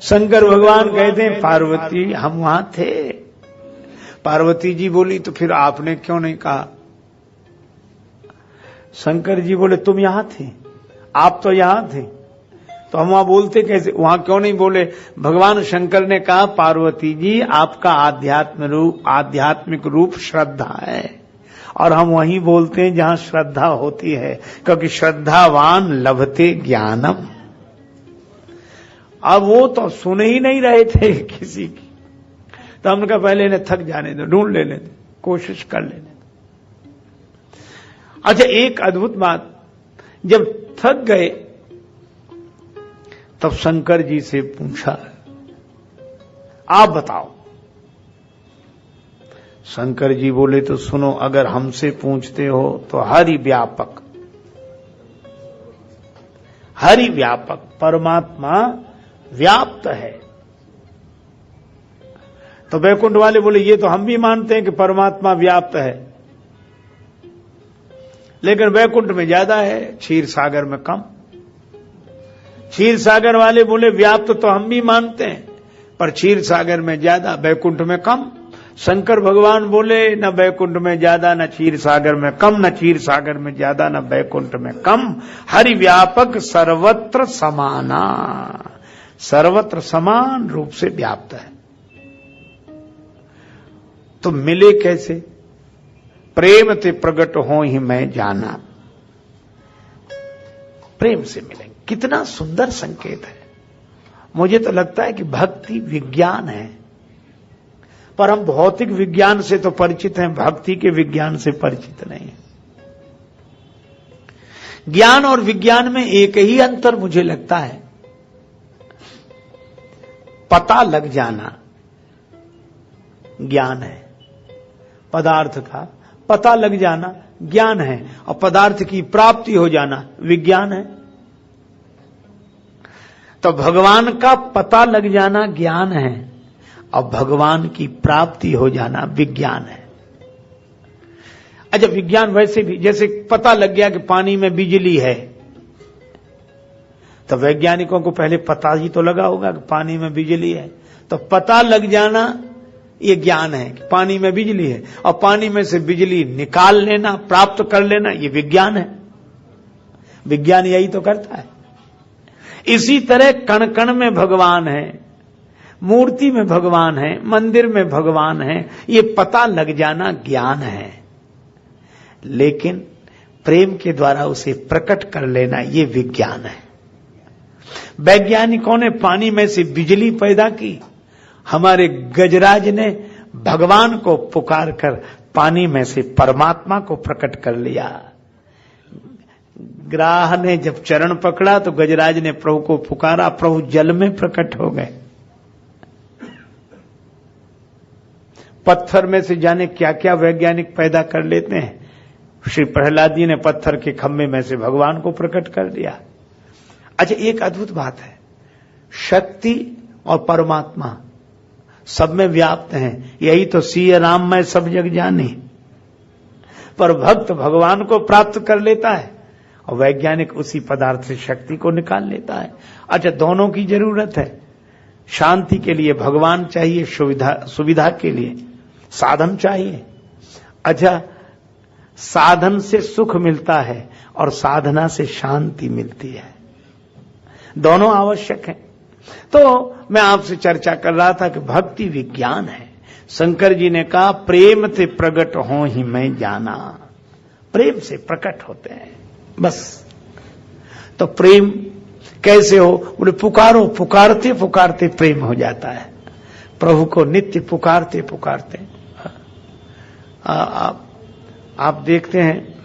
शंकर भगवान कहते हैं पार्वती हम वहां थे। पार्वती जी बोली तो फिर आपने क्यों नहीं कहा? शंकर जी बोले तुम यहां थे, आप तो यहां थे, तो हम वहां बोलते कैसे? वहां क्यों नहीं बोले? भगवान शंकर ने कहा पार्वती जी आपका आध्यात्मिक रूप श्रद्धा है, और हम वहीं बोलते हैं जहां श्रद्धा होती है, क्योंकि श्रद्धावान लभते ज्ञानम। अब वो तो सुन ही नहीं रहे थे किसी की, तो हमने कहा पहले इन्हें थक जाने दो, ढूंढ लेने दो, कोशिश कर लेने दो। अच्छा, एक अद्भुत बात, जब थक गए तब शंकर जी से पूछा आप बताओ। शंकर जी बोले तो सुनो, अगर हमसे पूछते हो तो हरि व्यापक परमात्मा व्याप्त है। तो वैकुंठ वाले बोले ये तो हम भी मानते हैं कि परमात्मा व्याप्त है, लेकिन वैकुंठ में ज्यादा है, क्षीर सागर में कम। क्षीर सागर वाले बोले व्याप्त तो हम भी मानते हैं, पर क्षीर सागर में ज्यादा, वैकुंठ में कम। शंकर भगवान बोले न वैकुंठ में ज्यादा, न क्षीर सागर में कम, न क्षीर सागर में ज्यादा, न वैकुंठ में कम। हरि व्यापक सर्वत्र समाना, सर्वत्र समान रूप से व्याप्त है। तो मिले कैसे? प्रेम ते प्रकट हो ही मैं जाना, प्रेम से मिलेंगे। कितना सुंदर संकेत है। मुझे तो लगता है कि भक्ति विज्ञान है, पर हम भौतिक विज्ञान से तो परिचित हैं, भक्ति के विज्ञान से परिचित नहीं है। ज्ञान और विज्ञान में एक ही अंतर मुझे लगता है, पता लग जाना ज्ञान है, पदार्थ का पता लग जाना ज्ञान है, और पदार्थ की प्राप्ति हो जाना विज्ञान है। तो भगवान का पता लग जाना ज्ञान है, और भगवान की प्राप्ति हो जाना विज्ञान है। अच्छा, विज्ञान वैसे भी, जैसे पता लग गया कि पानी में बिजली है, तो वैज्ञानिकों को पहले पता ही तो लगा होगा कि पानी में बिजली है, तो पता लग जाना ये ज्ञान है कि पानी में बिजली है, और पानी में से बिजली निकाल लेना, प्राप्त कर लेना, ये विज्ञान है। विज्ञान यही तो करता है। इसी तरह कण कण में भगवान है, मूर्ति में भगवान है, मंदिर में भगवान है, ये पता लग जाना ज्ञान है। लेकिन प्रेम के द्वारा उसे प्रकट कर लेना ये विज्ञान है। वैज्ञानिकों ने पानी में से बिजली पैदा की, हमारे गजराज ने भगवान को पुकार कर पानी में से परमात्मा को प्रकट कर लिया। ग्राह ने जब चरण पकड़ा तो गजराज ने प्रभु को पुकारा, प्रभु जल में प्रकट हो गए। पत्थर में से जाने क्या क्या वैज्ञानिक पैदा कर लेते हैं। श्री प्रहलाद जी ने पत्थर के खंभे में से भगवान को प्रकट कर दिया। अच्छा, एक अद्भुत बात है, शक्ति और परमात्मा सब में व्याप्त हैं, यही तो सिय राम मैं सब जग जाने। पर भक्त भगवान को प्राप्त कर लेता है, और वैज्ञानिक उसी पदार्थ से शक्ति को निकाल लेता है। अच्छा, दोनों की जरूरत है। शांति के लिए भगवान चाहिए, सुविधा के लिए साधन चाहिए। अच्छा, साधन से सुख मिलता है और साधना से शांति मिलती है, दोनों आवश्यक हैं। तो मैं आपसे चर्चा कर रहा था कि भक्ति विज्ञान है। शंकर जी ने कहा प्रेम से प्रकट हो ही मैं जाना, प्रेम से प्रकट होते हैं बस। तो प्रेम कैसे हो? बोले पुकारो, पुकारते पुकारते प्रेम हो जाता है। प्रभु को नित्य पुकारते पुकारते आप देखते हैं,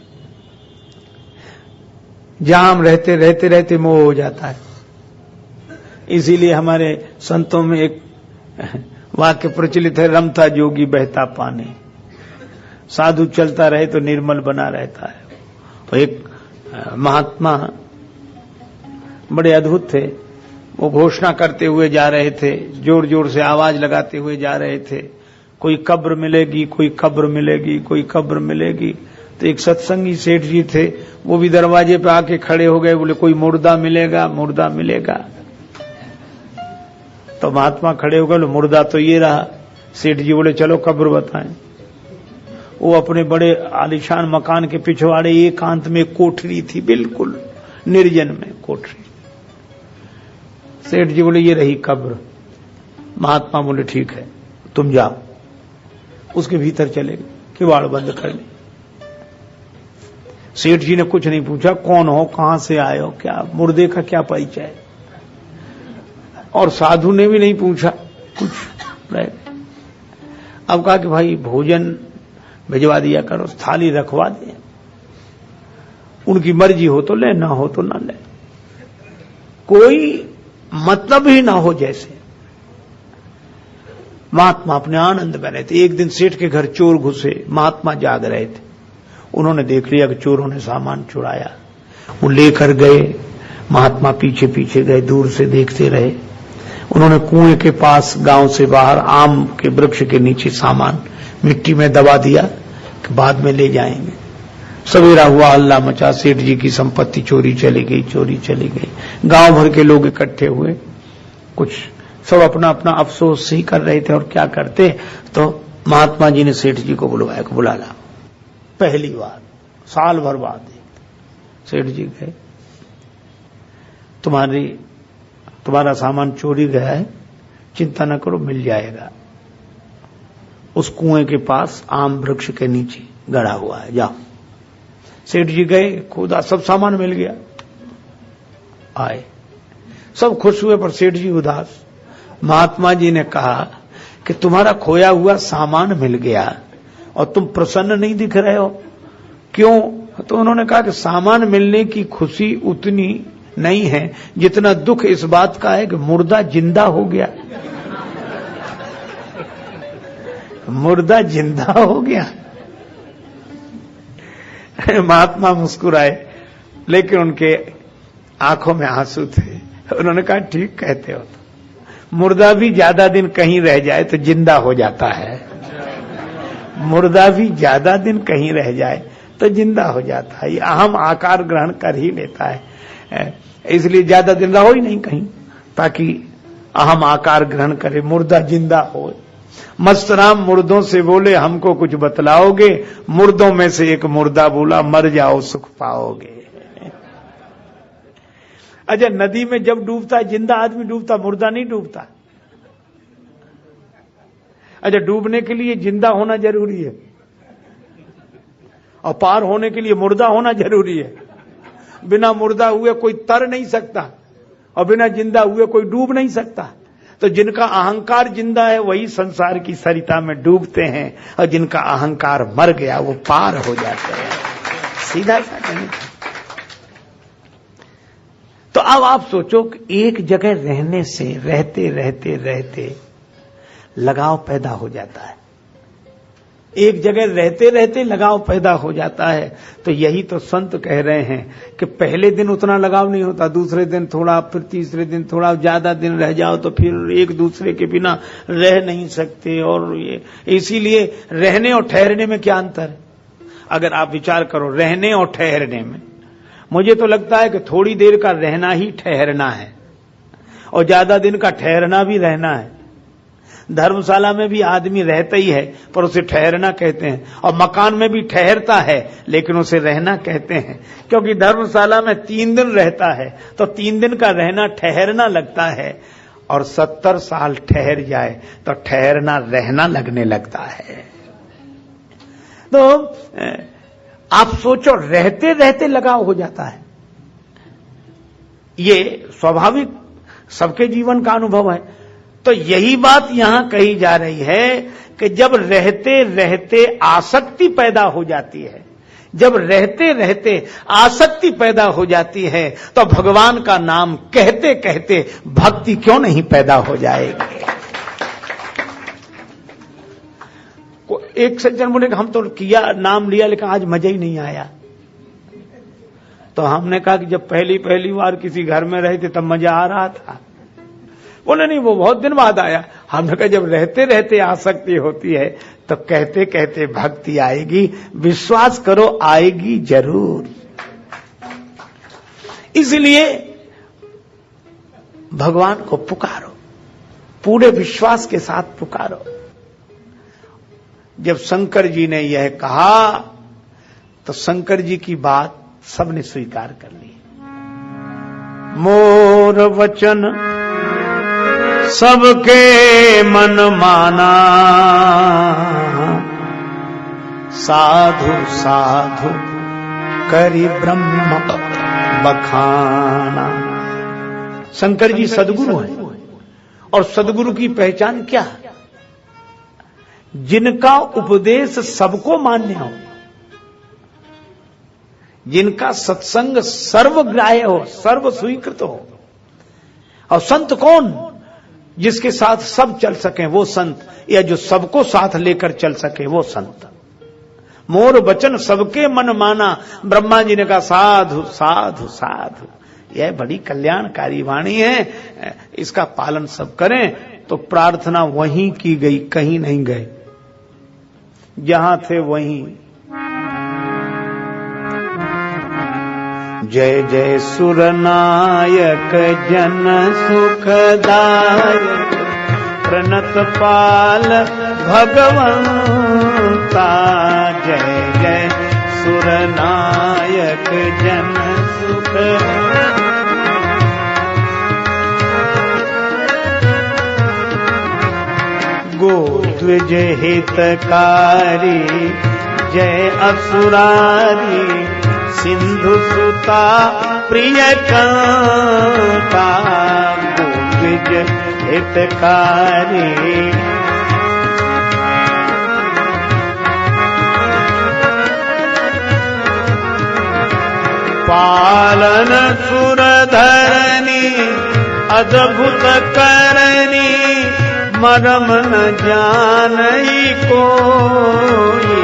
जहां हम रहते मोह हो जाता है। इसीलिए हमारे संतों में एक वाक्य प्रचलित है, रमता जोगी बहता पानी। साधु चलता रहे तो निर्मल बना रहता है। तो एक महात्मा बड़े अद्भुत थे, वो घोषणा करते हुए जा रहे थे, जोर जोर से आवाज लगाते हुए जा रहे थे, कोई कब्र मिलेगी, कोई कब्र मिलेगी, कोई कब्र मिलेगी। तो एक सत्संगी सेठ जी थे, वो भी दरवाजे पे आके खड़े हो गए, बोले कोई मुर्दा मिलेगा, मुर्दा मिलेगा। तो महात्मा खड़े हो गए, मुर्दा तो ये रहा। सेठ जी बोले चलो कब्र बताएं। वो अपने बड़े आलीशान मकान के पिछवाड़े एकांत में कोठरी थी, बिल्कुल निर्जन में कोठरी। सेठ जी बोले ये रही कब्र। महात्मा बोले ठीक है तुम जाओ। उसके भीतर चले गए, किवाड़ बंद कर ली। सेठ जी ने कुछ नहीं पूछा, कौन हो, कहां से आए हो, क्या मुर्दे का क्या परिचय, और साधु ने भी नहीं पूछा कुछ। अब कहा कि भाई भोजन भिजवा दिया करो, थाली रखवा दे, उनकी मर्जी हो तो ले, ना हो तो ना ले, कोई मतलब ही ना हो जैसे। महात्मा अपने आनंद में रहते। एक दिन सेठ के घर चोर घुसे, महात्मा जाग रहे थे। उन्होंने देख लिया कि चोरों ने सामान चुराया, वो लेकर गए। महात्मा पीछे पीछे गए, दूर से देखते रहे। उन्होंने कुएं के पास गांव से बाहर आम के वृक्ष के नीचे सामान मिट्टी में दबा दिया कि बाद में ले जाएंगे। सवेरा हुआ, हल्ला मचा, सेठ जी की संपत्ति चोरी चली गई, चोरी चली गई। गांव भर के लोग इकट्ठे हुए, कुछ सब अपना अपना अफसोस ही कर रहे थे और क्या करते। तो महात्मा जी ने सेठ जी को बुलवाया, को बुला ला। पहली बार साल भर बाद सेठ जी गए, तुम्हारा सामान चोरी गया है, चिंता न करो मिल जाएगा, उस कुएं के पास आम वृक्ष के नीचे गड़ा हुआ है, जाओ। सेठ जी गए, खोदा, सब सामान मिल गया। आए, सब खुश हुए, पर सेठ जी उदास। महात्मा जी ने कहा कि तुम्हारा खोया हुआ सामान मिल गया और तुम प्रसन्न नहीं दिख रहे हो, क्यों? तो उन्होंने कहा कि सामान मिलने की खुशी उतनी नहीं है जितना दुख इस बात का है कि मुर्दा जिंदा हो गया। मुर्दा जिंदा हो गया। महात्मा मुस्कुराए, लेकिन उनके आंखों में आंसू थे। उन्होंने कहा ठीक कहते हो, मुर्दा भी ज्यादा दिन कहीं रह जाए तो जिंदा हो जाता है। मुर्दा भी ज्यादा दिन कहीं रह जाए तो जिंदा हो जाता है, ये अहम आकार ग्रहण कर ही लेता है। इसलिए ज्यादा दिन रहो ही नहीं कहीं, ताकि अहम आकार ग्रहण करे, मुर्दा जिंदा हो। मस्तराम मुर्दों से बोले हमको कुछ बतलाओगे, मुर्दों में से एक मुर्दा बोला मर जाओ सुख पाओगे। अच्छा, नदी में जब डूबता है जिंदा आदमी डूबता, मुर्दा नहीं डूबता। अच्छा, डूबने के लिए जिंदा होना जरूरी है और पार होने के लिए मुर्दा होना जरूरी है। बिना मुर्दा हुए कोई तर नहीं सकता और बिना जिंदा हुए कोई डूब नहीं सकता। तो जिनका अहंकार जिंदा है वही संसार की सरिता में डूबते हैं और जिनका अहंकार मर गया वो पार हो जाते हैं। सीधा सा नहीं। तो अब आप सोचो कि एक जगह रहने से रहते रहते रहते लगाव पैदा हो जाता है। एक जगह रहते रहते लगाव पैदा हो जाता है। तो यही तो संत कह रहे हैं कि पहले दिन उतना लगाव नहीं होता, दूसरे दिन थोड़ा, फिर तीसरे दिन थोड़ा, ज्यादा दिन रह जाओ तो फिर एक दूसरे के बिना रह नहीं सकते। और ये इसीलिए रहने और ठहरने में क्या अंतर है? अगर आप विचार करो रहने और ठहरने में, मुझे तो लगता है कि थोड़ी देर का रहना ही ठहरना है और ज्यादा दिन का ठहरना भी रहना है। धर्मशाला में भी आदमी रहता ही है पर उसे ठहरना कहते हैं, और मकान में भी ठहरता है लेकिन उसे रहना कहते हैं। क्योंकि धर्मशाला में 3 दिन रहता है तो 3 दिन का रहना ठहरना लगता है, और 70 साल ठहर जाए तो ठहरना रहना लगने लगता है। तो आप सोचो, रहते रहते लगाव हो जाता है। ये स्वाभाविक सबके जीवन का अनुभव है। तो यही बात यहां कही जा रही है कि जब रहते रहते आसक्ति पैदा हो जाती है, जब रहते रहते आसक्ति पैदा हो जाती है, तो भगवान का नाम कहते कहते भक्ति क्यों नहीं पैदा हो जाएगी। एक सज्जन बोले कि हम तो किया, नाम लिया, लेकिन आज मजा ही नहीं आया। तो हमने कहा कि जब पहली बार किसी घर में रहे थे तब मजा आ रहा था। बोले नहीं, वो बहुत दिन बाद आया। हमने कहा जब रहते रहते आसक्ति होती है तो कहते कहते भक्ति आएगी, विश्वास करो आएगी जरूर। इसलिए भगवान को पुकारो, पूरे विश्वास के साथ पुकारो। जब शंकर जी ने यह कहा तो शंकर जी की बात सबने स्वीकार कर ली। मोर वचन सबके मन माना, साधु साधु करी ब्रह्म बखाना। शंकर जी सदगुरु हैं और सदगुरु की पहचान क्या है? जिनका उपदेश सबको मान्य हो, जिनका सत्संग सर्वग्राह्य हो, सर्व स्वीकृत हो। और संत कौन? जिसके साथ सब चल सके वो संत, या जो सबको साथ लेकर चल सके वो संत। मोर वचन सबके मन माना, ब्रह्मा जी ने कहा साधु साधु साधु। यह बड़ी कल्याणकारी वाणी है, इसका पालन सब करें। तो प्रार्थना वहीं की गई, कहीं नहीं गए, जहां थे वहीं। जय जय सुरनायक जन सुखदायक, प्रणत पाल भगवंता। जय जय सुरनायक जन सुख। गोद्विज हितकारी जय असुरारी, सिंधु सुता प्रिय कांता। गोद्विज हितकारी पालन सुरधरनी, अद्भुत करनी, मरम न जानई कोई।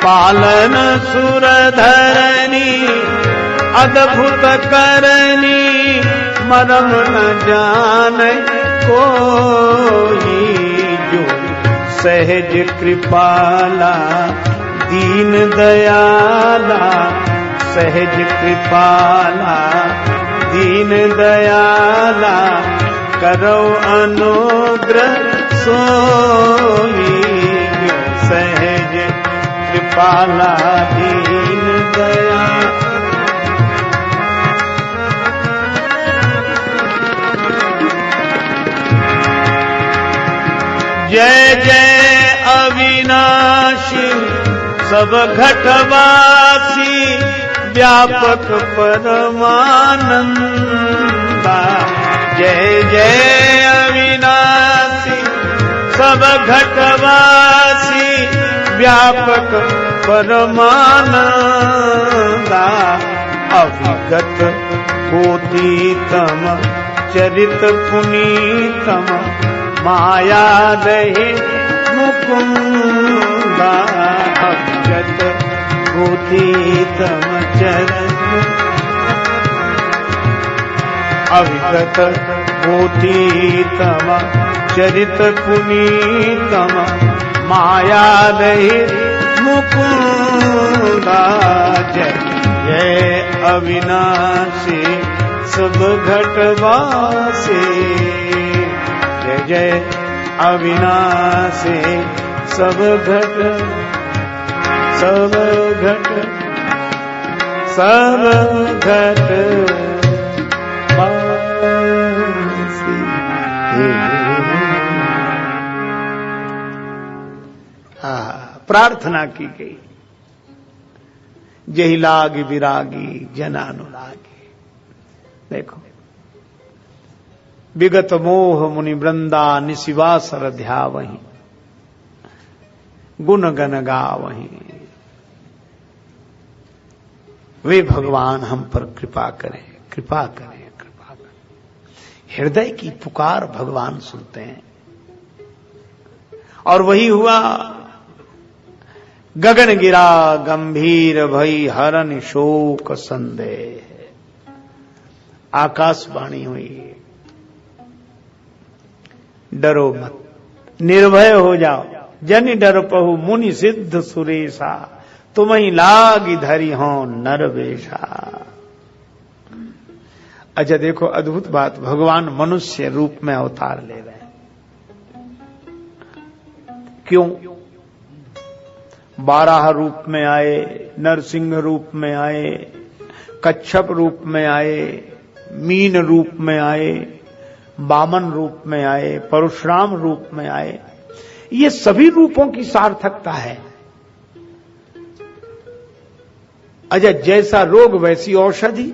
पालन सुरधरनी, अद्भुत करनी, मरम न जानई कोई। जो सहज कृपाला दीन दयाला, सहज कृपाला दीन दयाला, करो अनुग्रह सोई। जो सहज कृपाला दीन दया। जय जय अविनाशी सब घटवासी, व्यापक परमानंदा। जय जय अविनाशी सब घटवासी, व्यापक परमानंदा। अविगत कोटितम चरित पुनीतम, माया दहि मुकुंदा। अविगत कोटितम चरित, अविगत कोटितम चरित पुनीतम, माया दहि मुकुंदा। जय जय अविनाशी सब घटवासी, जय जय अविनाशी सब घट सब घट सब घट वासी। प्रार्थना की गई। जही लाग विरागी जनानुरागी। देखो, विगत मोह मुनि वृंदा, निशिवासर ध्यावहीं, गुण गण गावहीं। वे भगवान हम पर कृपा करें, कृपा करें, कृपा करें। हृदय की पुकार भगवान सुनते हैं। और वही हुआ। गगन गिरा गंभीर भई, हरन शोक संदेह। आकाशवाणी हुई, डरो मत, निर्भय हो जाओ। जनि डर पहु मुनि सिद्ध सुरेशा, तुम ही लाग धरी हो नरवेशा। अच्छा देखो, अद्भुत बात, भगवान मनुष्य रूप में अवतार ले रहे हैं। क्यों? 12 रूप में आए, नरसिंह रूप में आए, कच्छप रूप में आए, मीन रूप में आए, वामन रूप में आए, परशुराम रूप में आए। ये सभी रूपों की सार्थकता है। अच्छा, जैसा रोग वैसी औषधि।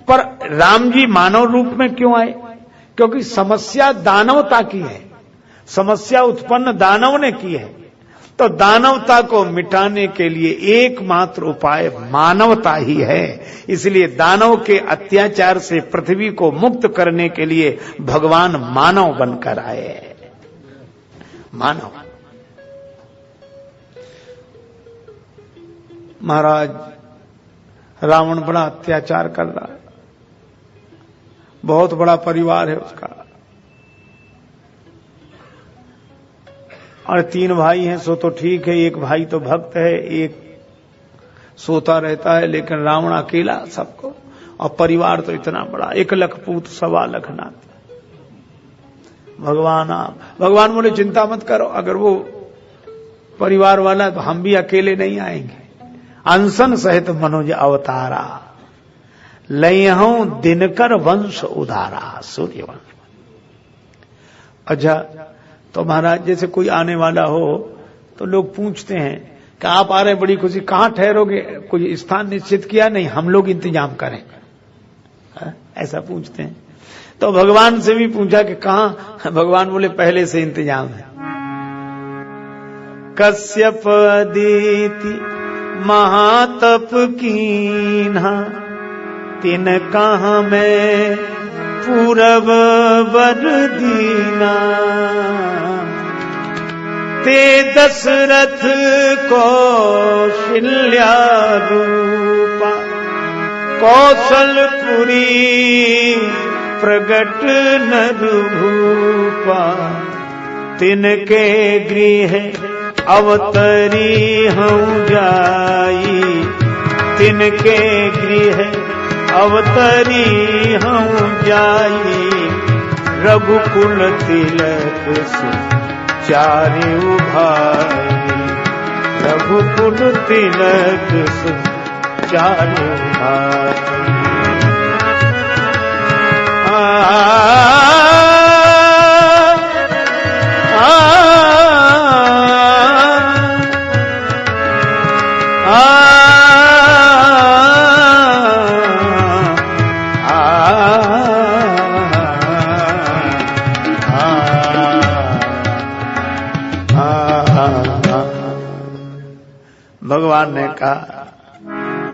पर राम जी मानव रूप में क्यों आए? क्योंकि समस्या दानवता की है, समस्या उत्पन्न दानव ने की है। तो दानवता को मिटाने के लिए एकमात्र उपाय मानवता ही है। इसलिए दानव के अत्याचार से पृथ्वी को मुक्त करने के लिए भगवान मानव बनकर आए। मानव। महाराज, रावण बड़ा अत्याचार कर रहा है, बहुत बड़ा परिवार है उसका, और 3 भाई हैं, सो तो ठीक है, एक भाई तो भक्त है, एक सोता रहता है, लेकिन रावण अकेला सबको, और परिवार तो इतना बड़ा, 1 लाख पूत 1.25 लाख नाथ। भगवान बोले चिंता मत करो, अगर वो परिवार वाला तो हम भी अकेले नहीं आएंगे। अनशन सहित मनोज अवतारा, लयहूं दिनकर वंश उधारा, सूर्य वंश। अच्छा, तो महाराज जैसे कोई आने वाला हो तो लोग पूछते हैं कि आप आ रहे हैं, बड़ी खुशी, कहां ठहरोगे? कोई स्थान निश्चित किया? नहीं, हम लोग इंतजाम करेंगे, ऐसा पूछते हैं। तो भगवान से भी पूछा कि कहां? भगवान बोले पहले से इंतजाम है। कश्यप अदिति महातप कीन्हा, तिन कहां में पूरब वर दीना। ते दशरथ कौशल्या रूपा, कौशलपुरी प्रगट नर भूपा। तिनके गृह अवतरी हूँ जाई, तिनके गृह अवतरी हूँ जाई। रघुकुल तिलक चारु भाई, रघुकुल तिलक चारु भाई। भगवान ने कहा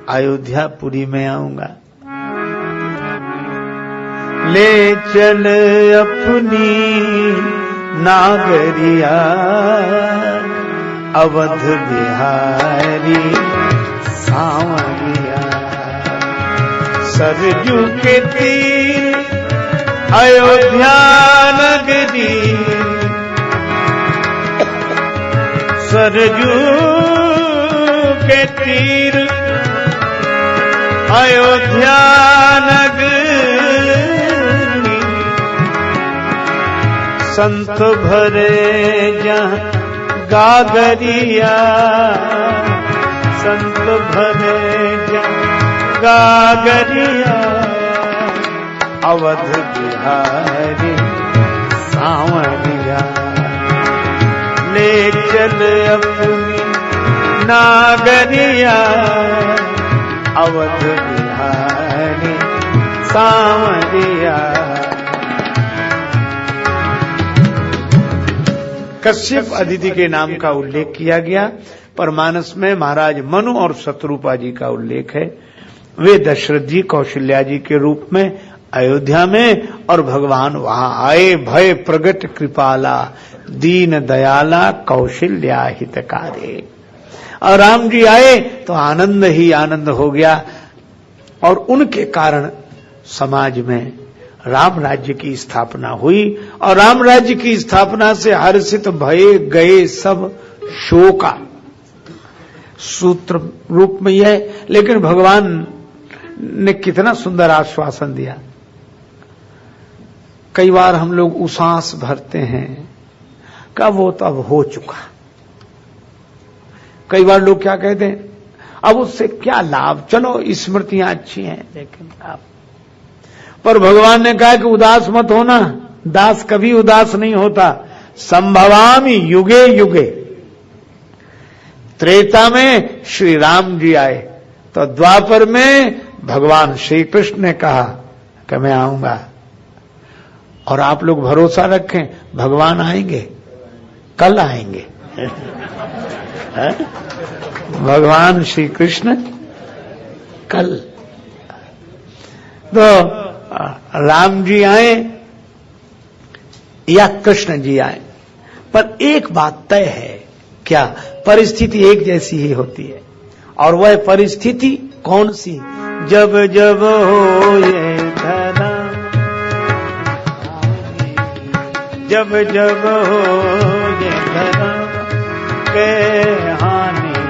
अयोध्यापुरी में आऊंगा, ले चल अपनी नागरिया, अवध बिहारी सांवरिया। सरजू के तीर अयोध्या नगरी, सरजू के तीर अयोध्या नगरी। संत भरे जहाँ गागरिया, संत भरे जहाँ गागरिया। अवध बिहारी सांवरिया, ले चल अपनी नागरिया। अवध बिहारी सांवरिया। कश्यप अदिति के नाम का उल्लेख किया गया, पर मानस में महाराज मनु और शत्रुपा जी का उल्लेख है। वे दशरथ जी कौशल्या जी के रूप में अयोध्या में, और भगवान वहां आए। भय प्रगट कृपाला, दीन दयाला, कौशल्या हितकारी। और राम जी आए तो आनंद ही आनंद हो गया, और उनके कारण समाज में राम राज्य की स्थापना हुई। और राम राज्य की स्थापना से हर्षित भये गए सब शोका, सूत्र रूप में यह है। लेकिन भगवान ने कितना सुंदर आश्वासन दिया। कई बार हम लोग उसास भरते हैं, का वो तो अब हो चुका। कई बार लोग क्या कहते हैं, अब उससे क्या लाभ, चलो स्मृतियां अच्छी हैं लेकिन अब, पर भगवान ने कहा कि उदास मत होना, दास कभी उदास नहीं होता। संभवामि युगे युगे। त्रेता में श्री राम जी आए तो द्वापर में भगवान श्री कृष्ण ने कहा कि मैं आऊंगा, और आप लोग भरोसा रखें भगवान आएंगे, कल आएंगे। भगवान श्री कृष्ण कल। तो राम जी आए या कृष्ण जी आए, पर एक बात तय है, क्या परिस्थिति एक जैसी ही होती है, और वह परिस्थिति कौन सी, जब जब हो ये धर्म, जब जब हो ये धर्म के हानि,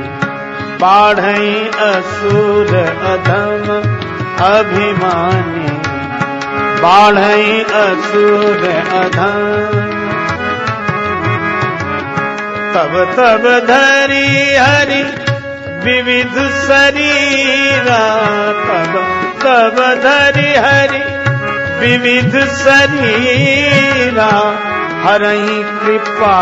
बाढ़ई असुर अधम अभिमानी, बाढ़ई असुर अधम, तब तब धरी हरि विविध शरीरा, तब तब धरि हरि विविध शरीरा, हरहि कृपा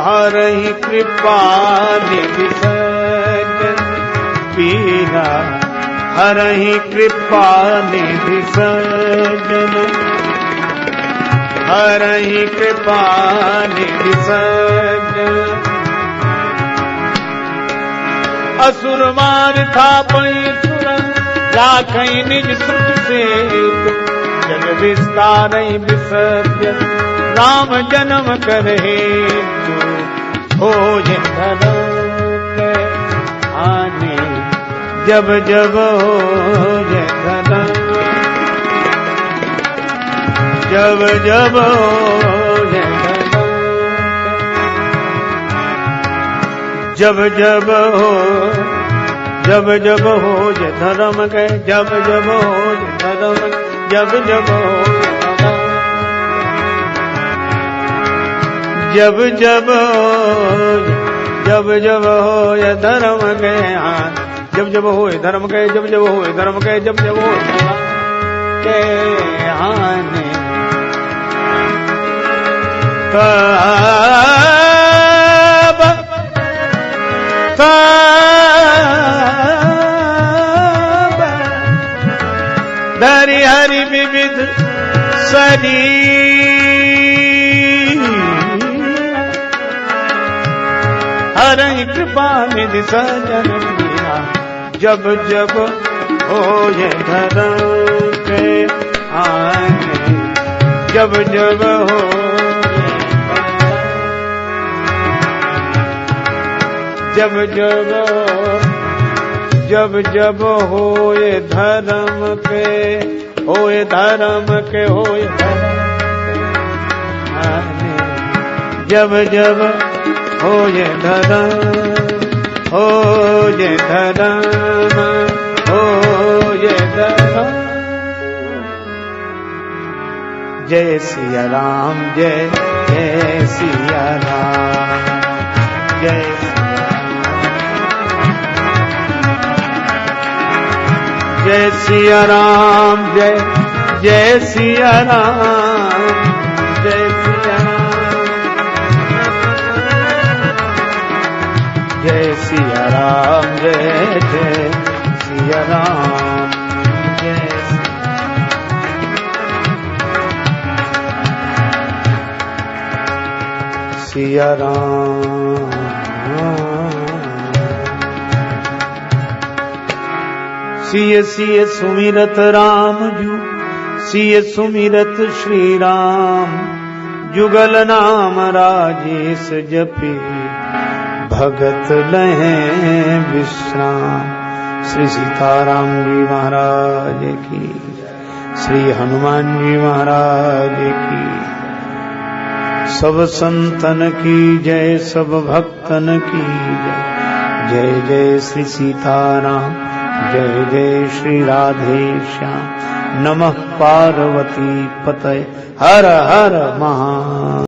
हरहि कृपा निधि सज्जन पीरा, हरहि कृपा निधि सज्जन, हरहि कृपा निधि सज्जन। असुर मार था पई सुर, राखई निज सुख से, जग विस्तारई विसर्जन, राम जन्म करे हो ये धर्म के आने, जब जब हो ये धर्म, जब जब हो ये धर्म, जब जब हो, जब जब हो ये धर्म के, जब जब हो ये धर्म, जब जब हो जब जब जब जब हो ये धर्म के, जब जब हो ये धर्म के, जब जब हो ये धर्म के, जब जब हो के हानि, धरि हरि विविध शरीर, हरहि कृपा निधि सज्जन पीरा, जब जब हो ये धर्म के आने, जब जब हो जब जब जब जब हो ये धर्म के, हो ये धर्म के, हो ये धर्म के, जब जब हो ये धर्म, हो ये धर्म, हो ये धर्म। जय सिया राम, जय जय सिया राम, जय जय सिया राम, जय जय सिया राम, जय सिया राम, जय सिया राम, जय जय सिया राम, जय सिया राम। सिय सिय सुमिरत राम जू, सिय सुमिरत श्री राम, जुगल नाम राजेश जपी, भगत लहें विश्राम। श्री सीताराम जी महाराज की, श्री हनुमान जी महाराज की, सब संतन की जय, सब भक्तन की जय। जय जय श्री सीताराम, जय जय श्री राधे श्याम। नमः पार्वती पतये, हर हर महा।